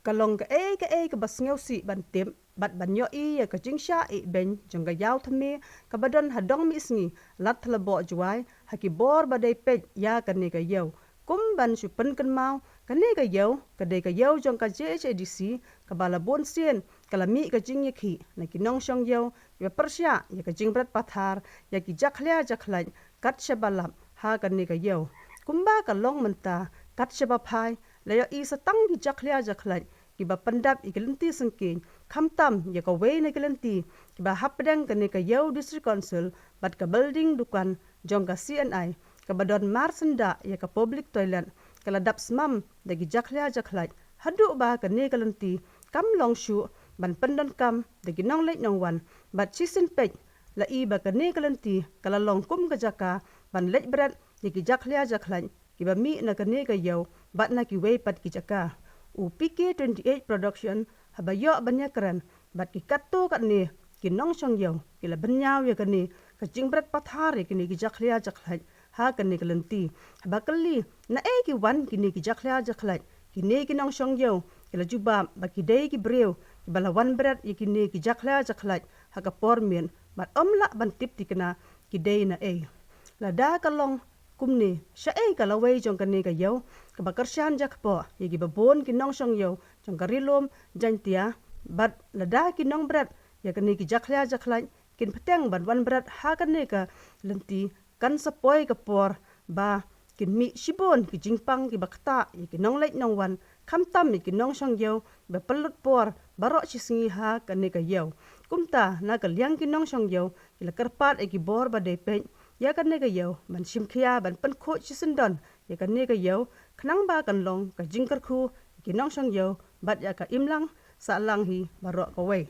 Kalong ka bas ngeu si ban tem bat ban yo ya ka jingsha ben jong ga yaw thame ka badon hadong mi sngi lat thlabo juai haki bor badai pet ya ka ne ka yaw kum ban su pen kan mau ka ne ka yaw jong ka JHDC ka bala bon sien kala mi ka jing yakhi na ki nong shong yaw ya persya ya ka jing bret pathar ya ki jakhlia jakhlait kat shabalap ha ka ne ka yaw kumba ka long menta kat shabapai la yo isa tang ki jakhlia jakhlait ki ba pandap ikelenti sengkin khamtam ya ka wei na kelenti ki ba hapdang ka ne ka yaw district council bat ka building dukan jong ka CNI ka badon marsenda ya ka public toilet kala dap smam da ki jakhlia jakhlait hadu ba ka ne kelenti kam long shu ban pandon kam da ki nong leit nong wan bat chisin pej la i ba ka ne kelenti kala long kum ka jaka ban leit bret ya ki jakhlia jakhlait ki ba mi na ka ne ka yaw bat na ki wei pat ki jaka u PK28 production haba yo banyakran bat ki katto kat ne ki nong shong yaw ki la banyaw ya ka ne ka jingbret pathar ki ne ki jakhlia jakhlait ha ka ne kelenti haba kali na ki wan ki ne ki jakhlia jakhlait ki ne ki nong shong yaw ki la juba ba ki dei ki brew ki bala wan bret ya ki ne ki jakhlia jakhlait ha ka pormien bat omla ban tip tikna ki dei na la da ka long kumni sha ka lawai jong ka ne ka yaw ka bakar shan jakpo ya ki babon ki nong shong yaw jong ka rilom jantia bat la da ki nong bret ya ka ne ki jakhlia jakhlait kin peteng ban wan bret ha ka ne ka lenti kan sapoi ka por ba kin mi shibon ki jingpang ki bakta ya ki nong leit nong wan khamtam ya ki nong shong yaw ba pelut por baro chisingi ha ka ne ka yaw kumta na ka liang ki nong shong yaw ki la karpat ya ki bor ba de pe ya kan ne ka yaw ban shimkhia ban pen kho chisindon ya kan ne ka yaw khnang ba kan long ka jingkar khu ki nong shong yaw bat ya ka imlang sa lang hi baro ka wei